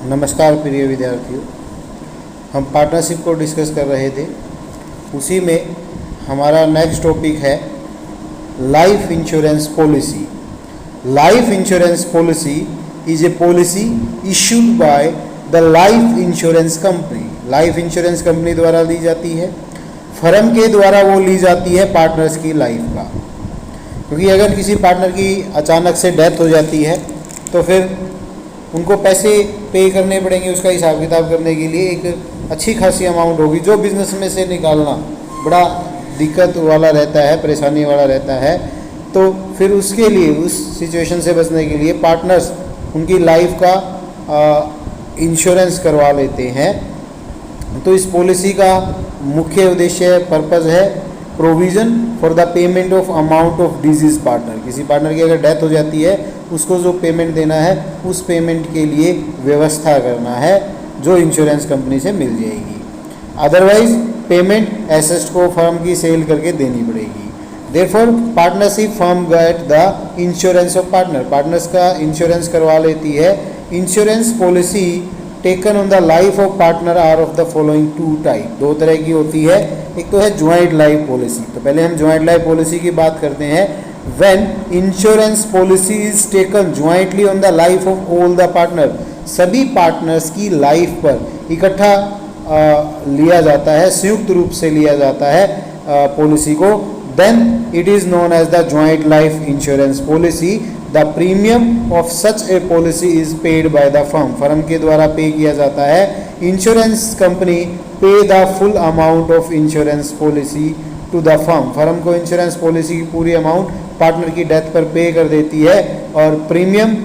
नमस्कार प्रिय विद्यार्थियों, हम पार्टनरशिप को डिस्कस कर रहे थे। उसी में हमारा नेक्स्ट टॉपिक है life insurance policy. Life insurance policy is a policy issued by the life insurance company. Life insurance company द्वारा ली जाती है, फर्म के द्वारा वो ली जाती है पार्टनर्स की लाइफ का। क्योंकि अगर किसी पार्टनर की अचानक से डेथ हो जाती है तो फिर उनको पैसे पे करने पड़ेंगे। उसका हिसाब किताब करने के लिए एक अच्छी खासी अमाउंट होगी, जो बिज़नेस में से निकालना बड़ा दिक्कत वाला रहता है, परेशानी वाला रहता है। तो फिर उसके लिए, उस सिचुएशन से बचने के लिए पार्टनर्स उनकी लाइफ का इंश्योरेंस करवा लेते हैं। तो इस पॉलिसी का मुख्य उद्देश्य, पर्पज़ है provision for the payment of amount of disease partner. किसी पार्टनर की अगर डेथ हो जाती है, उसको जो पेमेंट देना है उस पेमेंट के लिए व्यवस्था करना है, जो इंश्योरेंस कंपनी से मिल जाएगी। अदरवाइज पेमेंट एसेट को फर्म की सेल करके देनी पड़ेगी। Therefore partnership firm get the insurance of partner. Partners का इंश्योरेंस करवा लेती है। Insurance policy taken on the life of partner are of the following two type. दो तरह की होती है। एक तो है ज्वाइंट लाइफ पॉलिसी। तो पहले हम ज्वाइंट लाइफ पॉलिसी की बात करते हैं। When insurance policy is taken jointly on the life of all the partner, सभी पार्टनर्स की लाइफ पर इकट्ठा लिया जाता है, संयुक्त रूप से लिया जाता है पॉलिसी को, then it is known as the joint life insurance policy. The premium of such a policy is paid by the firm. Firm के द्वारा पे किया जाता है। Insurance company pay the full amount of insurance policy to the firm. Firm को insurance policy की पूरी amount partner की death पर पे कर देती है। और premium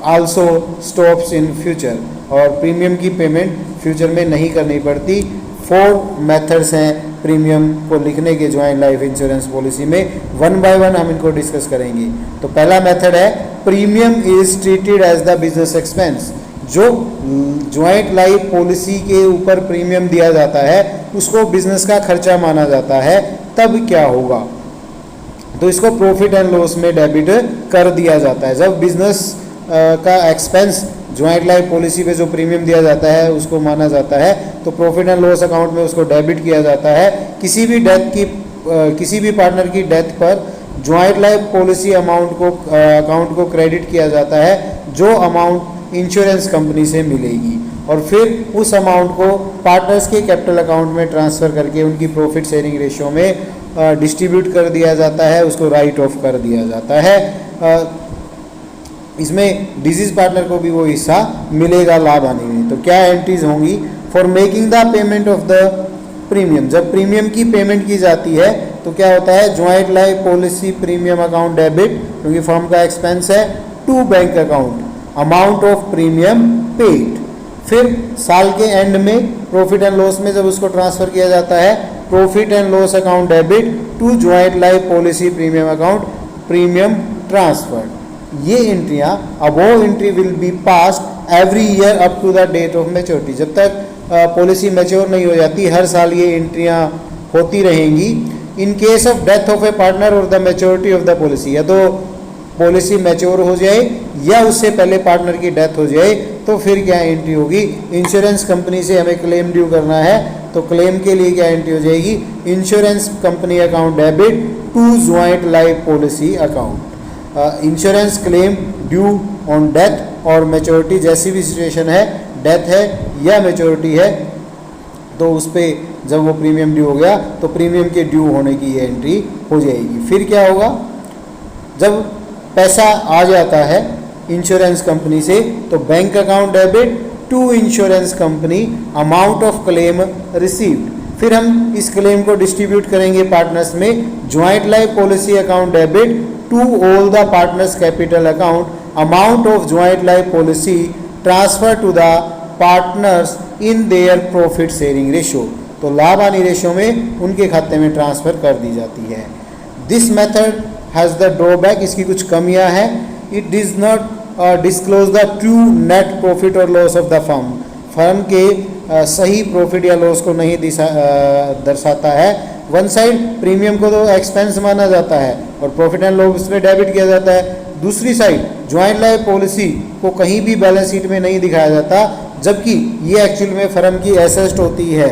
also stops in future, और प्रीमियम की पेमेंट फ्यूचर में नहीं करनी पड़ती। 4 मेथड्स हैं प्रीमियम को लिखने के ज्वाइंट लाइफ इंश्योरेंस पॉलिसी में। वन बाय वन हम इनको डिस्कस करेंगे। तो पहला मेथड है premium is treated as the business expense. जो ज्वाइंट लाइफ पॉलिसी के ऊपर प्रीमियम दिया जाता है उसको बिजनेस का खर्चा माना जाता है। तब क्या होगा, तो इसको प्रॉफिट एंड लॉस में डेबिट कर दिया जाता है। जब बिजनेस का एक्सपेंस ज्वाइंट लाइफ पॉलिसी पे जो प्रीमियम दिया जाता है उसको माना जाता है, तो प्रॉफिट एंड लॉस अकाउंट में उसको डेबिट किया जाता है। किसी भी पार्टनर की डेथ पर ज्वाइंट लाइफ पॉलिसी अकाउंट को क्रेडिट किया जाता है, जो अमाउंट इंश्योरेंस कंपनी से मिलेगी, और फिर उस अमाउंट को पार्टनर्स के कैपिटल अकाउंट में ट्रांसफ़र करके उनकी प्रॉफिट शेयरिंग रेशियो में डिस्ट्रीब्यूट कर दिया जाता है, उसको राइट ऑफ कर दिया जाता है। इसमें डिजीज पार्टनर को भी वो हिस्सा मिलेगा लाभ आने में। तो क्या एंट्रीज होंगी for making the payment of the premium. जब प्रीमियम की पेमेंट की जाती है तो क्या होता है, joint life policy premium account debit, क्योंकि फर्म का एक्सपेंस है, to bank account amount of premium paid. फिर साल के एंड में प्रॉफिट एंड लॉस में जब उसको ट्रांसफ़र किया जाता है, profit and loss account debit to joint life policy premium account premium transfer. ये एंट्रियाँ, above entry will be passed every year up to the date of maturity. जब तक पॉलिसी मैच्योर नहीं हो जाती, हर साल ये एंट्रियाँ होती रहेंगी। In case of death of a partner और the maturity of the policy, या तो पॉलिसी मैच्योर हो जाए या उससे पहले पार्टनर की डेथ हो जाए, तो फिर क्या एंट्री होगी, इंश्योरेंस कंपनी से हमें क्लेम ड्यू करना है, तो क्लेम के लिए क्या एंट्री हो जाएगी, insurance company account debit to joint life policy account. Insurance claim due on death और मैच्योरिटी, जैसी भी सिचुएशन है, डेथ है या मैच्योरिटी है, तो उस पर जब वो प्रीमियम ड्यू हो गया तो प्रीमियम के ड्यू होने की ये एंट्री हो जाएगी। फिर क्या होगा, जब पैसा आ जाता है इंश्योरेंस कंपनी से, तो bank account debit to insurance company amount of claim received. फिर हम इस क्लेम को डिस्ट्रीब्यूट करेंगे पार्टनर्स में। Joint life policy account debit to all the partners capital account amount of joint life policy transfer to the partners in their profit sharing ratio. तो लाभ हानि ratio में उनके खाते में ट्रांसफ़र कर दी जाती है। This method has the drawback, इसकी कुछ कमियां हैं। It does not disclose the true net profit और loss of the firm. Firm के सही प्रॉफिट या लॉस को नहीं दर्शाता है। वन साइड प्रीमियम को तो एक्सपेंस माना जाता है और प्रॉफिट एंड लॉस में डेबिट किया जाता है, दूसरी साइड ज्वाइंट लाइफ पॉलिसी को कहीं भी बैलेंस शीट में नहीं दिखाया जाता, जबकि ये एक्चुअल में फर्म की एसेट होती है,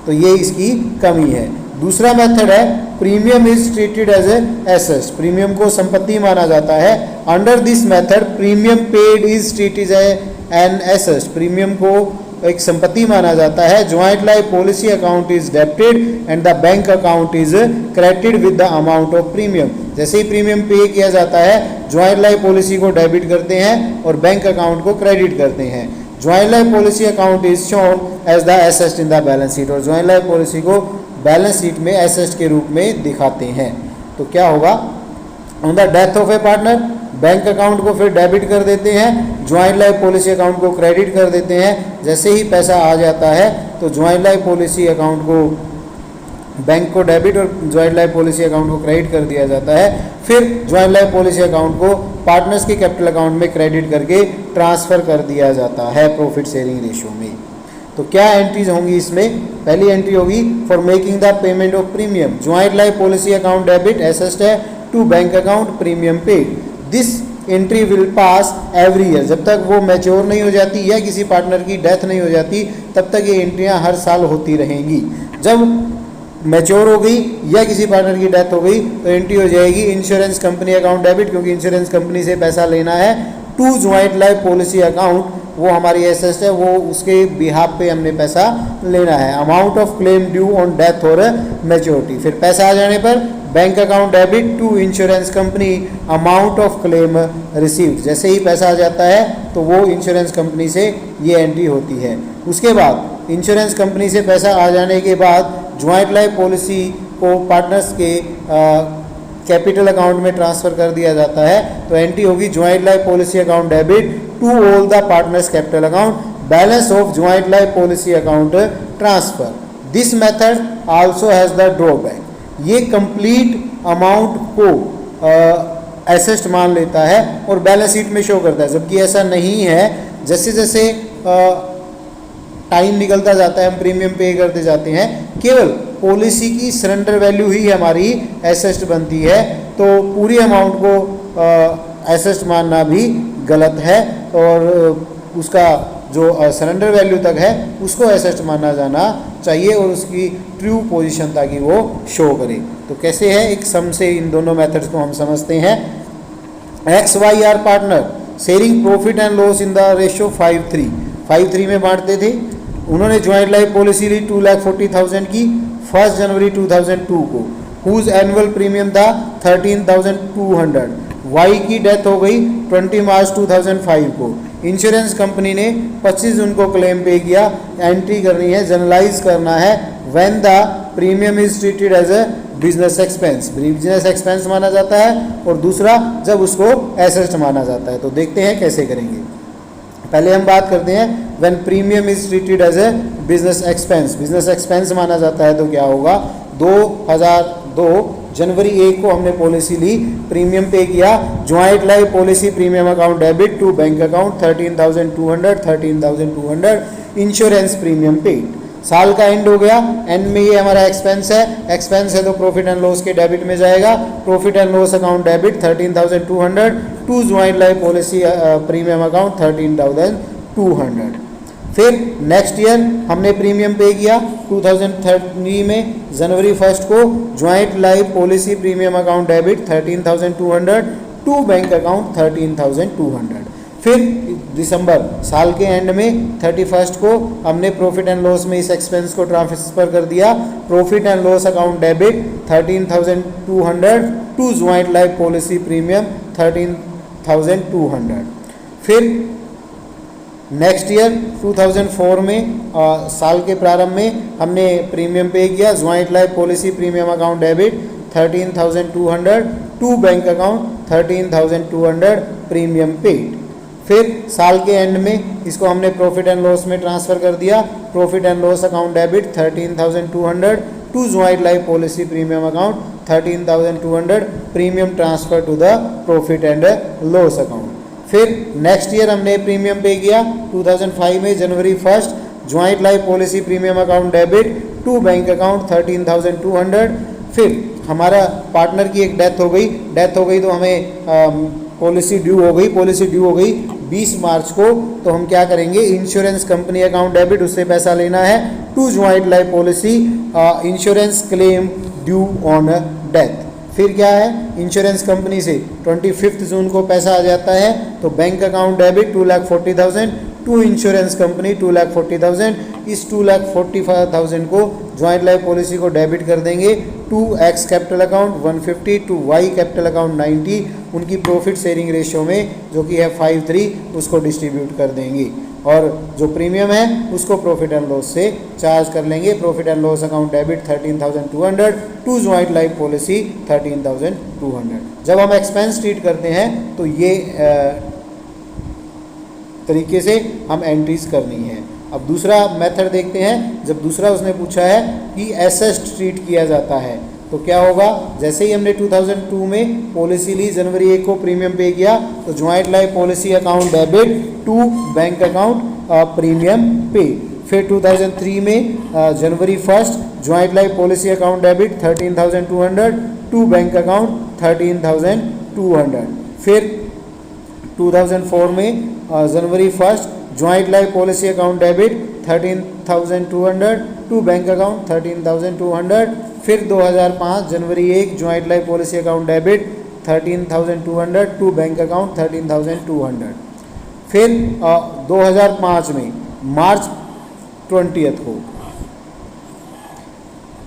तो ये इसकी कमी है। दूसरा मेथड है premium is treated as a asset, premium को संपत्ति माना जाता है। Under this method premium paid is treated as an asset, premium को एक संपत्ति माना जाता है। Joint life policy account is debited and the bank account is credited with the amount of premium, जैसे ही प्रीमियम पे किया जाता है ज्वाइंट लाइफ पॉलिसी को डेबिट करते हैं और बैंक अकाउंट को क्रेडिट करते हैं। Joint life policy account is shown as the asset in the balance sheet, और ज्वाइंट लाइफ पॉलिसी को बैलेंस शीट में एसेट के रूप में दिखाते हैं। तो क्या होगा, on the death of a partner bank account को फिर डेबिट कर देते हैं, ज्वाइंट लाइफ पॉलिसी अकाउंट को क्रेडिट कर देते हैं। जैसे ही पैसा आ जाता है तो ज्वाइंट लाइफ पॉलिसी अकाउंट को बैंक को डेबिट और ज्वाइंट लाइफ पॉलिसी अकाउंट को क्रेडिट कर दिया जाता है। फिर ज्वाइंट लाइफ पॉलिसी अकाउंट को पार्टनर्स के कैपिटल अकाउंट में क्रेडिट करके ट्रांसफ़र कर दिया जाता है प्रॉफिट शेयरिंग रेशियो में। तो क्या एंट्रीज होंगी इसमें, पहली एंट्री होगी for making the payment of premium, joint life policy account debit asset है to bank account premium paid. This entry will pass every year, जब तक वो मैच्योर नहीं हो जाती या किसी पार्टनर की डेथ नहीं हो जाती तब तक ये एंट्रियां हर साल होती रहेंगी। जब मैच्योर हो गई या किसी पार्टनर की डेथ हो गई तो एंट्री हो जाएगी इंश्योरेंस कंपनी अकाउंट डेबिट, क्योंकि इंश्योरेंस कंपनी से पैसा लेना है, to joint life policy account, वो हमारी एसेट है, वो उसके बिहाफ पे हमने पैसा लेना है। Amount of claim due on death और मैच्योरिटी, फिर पैसा आ जाने पर bank account debit to insurance company amount of claim received, जैसे ही पैसा आ जाता है तो वो इंश्योरेंस कंपनी से ये एंट्री होती है। उसके बाद इंश्योरेंस कंपनी से पैसा आ जाने के बाद ज्वाइंट लाइफ पॉलिसी को पार्टनर्स के कैपिटल अकाउंट में ट्रांसफ़र कर दिया जाता है, तो एंट्री होगी joint life policy account debit to all the partners capital account, balance of joint life policy account transfer. This method also has the drawback, ये कंप्लीट अमाउंट को एसेट मान लेता है और बैलेंस शीट में शो करता है, जबकि ऐसा नहीं है। जैसे जैसे टाइम निकलता जाता है हम प्रीमियम पे करते जाते हैं, केवल पॉलिसी की सरेंडर वैल्यू ही हमारी एसेट बनती है, तो पूरी अमाउंट को एसेट मानना भी गलत है और उसका जो सरेंडर वैल्यू तक है उसको एसेट माना जाना चाहिए और उसकी ट्रू पोजीशन ताकि वो शो करे। तो कैसे है, एक सम से इन दोनों मेथड्स को हम समझते हैं। X Y are partner sharing profit and loss in the ratio 5:3 में बांटते थे। उन्होंने ज्वाइंट लाइफ पॉलिसी ली 2,40,000 की 1 जनवरी 2002 को, हुज एनुअल प्रीमियम था 13,200। वाई की डेथ हो गई 20 मार्च 2005 को। इंश्योरेंस कंपनी ने 25 जून को क्लेम पे किया। एंट्री करनी है, जनरलाइज करना है, when the premium is treated as a business expense, business expense माना जाता है, और दूसरा जब उसको एसेट माना जाता है। तो देखते हैं कैसे करेंगे। पहले हम बात करते हैं when premium is treated as a business expense, business expense माना जाता है तो क्या होगा, 2002 जनवरी 1 को हमने पॉलिसी ली, प्रीमियम पे किया, joint life policy premium account debit to bank account 13,200 insurance premium paid. साल का एंड हो गया, एंड में ये हमारा एक्सपेंस है तो प्रॉफिट एंड लॉस के डेबिट में जाएगा, profit and loss account debit 13,200 to joint life policy premium account 13,200। फिर नेक्स्ट ईयर हमने प्रीमियम पे किया 2003 में जनवरी 1 को, joint life policy premium account debit 13,200 to bank account 13,200। फिर दिसंबर साल के एंड में 31 को हमने प्रॉफिट एंड लॉस में इस एक्सपेंस को ट्रांसफर कर दिया, profit and loss account debit 13,200 to joint life policy premium 13,200। फिर नेक्स्ट ईयर 2004 में साल के प्रारंभ में हमने प्रीमियम पे किया, joint life policy premium account debit 13,200 to bank account 13,200 premium paid. फिर साल के एंड में इसको हमने प्रॉफिट एंड लॉस में ट्रांसफ़र कर दिया, profit and loss account debit 13,200 to joint life policy premium account 13,200 premium transfer to the profit and loss account. फिर नेक्स्ट ईयर हमने प्रीमियम पे किया 2005 में जनवरी 1 joint life policy premium account debit to bank account 13,200। फिर हमारा partner की एक death हो गई तो हमें पॉलिसी ड्यू हो गई, पॉलिसी ड्यू हो गई 20 मार्च को, तो हम क्या करेंगे, इंश्योरेंस कंपनी अकाउंट डेबिट, उससे पैसा लेना है to joint life policy insurance claim due on death. फिर क्या है, इंश्योरेंस कंपनी से 25 जून को पैसा आ जाता है, तो bank account debit 2,40,000 to insurance company 2,40,000। इस 2,45,000 को ज्वाइंट लाइफ पॉलिसी को डेबिट कर देंगे to X capital account 150 to Y capital account 90, उनकी प्रॉफिट शेयरिंग रेशियो में जो कि है 5:3, उसको डिस्ट्रीब्यूट कर देंगे और जो प्रीमियम है उसको प्रॉफिट एंड लॉस से चार्ज कर लेंगे। Profit and loss account debit 13,200 to joint life policy 13,200। जब हम एक्सपेंस ट्रीट करते हैं तो ये तरीके से हम एंट्रीज करनी है। अब दूसरा मेथड देखते हैं। जब दूसरा उसने पूछा है कि एसेस्ट ट्रीट किया जाता है तो क्या होगा, जैसे ही हमने 2002 में पॉलिसी ली, जनवरी 1 को प्रीमियम पे किया, तो joint life policy account debit to bank account premium pay. फिर 2003 में जनवरी 1 joint life policy account debit 13,200 to bank account 13,200। फिर 2004 में जनवरी 1 joint life policy account debit 13,200 to bank account 13,200। फिर 2005 जनवरी 1 joint life policy account debit 13,200 to bank account 13,200। फिर 2005 में मार्च 20 को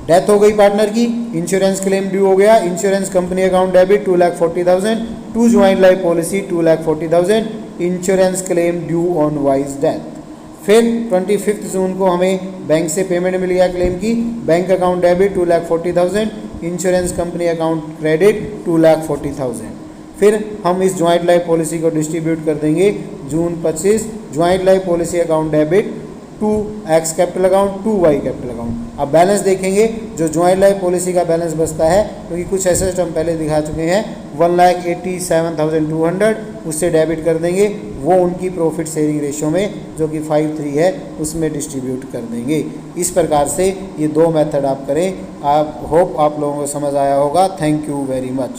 डेथ हो गई पार्टनर की, इंश्योरेंस क्लेम ड्यू हो गया, insurance company account debit 2,40,000 to joint life policy 2,40,000, insurance claim due on wise death. फिर 25 जून को हमें बैंक से पेमेंट मिल गया क्लेम की, bank account debit 2,40,000, insurance company account credit 2,40,000। फिर हम इस ज्वाइंट लाइफ पॉलिसी को डिस्ट्रीब्यूट कर देंगे जून 25 joint life policy account debit to X capital account to Y capital account. अब बैलेंस देखेंगे, जो ज्वाइंट लाइफ पॉलिसी का बैलेंस बचता है, क्योंकि कुछ एसेट हम पहले दिखा चुके हैं, 1,87,200 उससे डेबिट कर देंगे, वो उनकी प्रॉफिट शेयरिंग रेशियो में जो कि 5:3 है उसमें डिस्ट्रीब्यूट कर देंगे। इस प्रकार से ये दो मेथड आप करें। आप होप आप लोगों को समझ आया होगा। Thank you very much.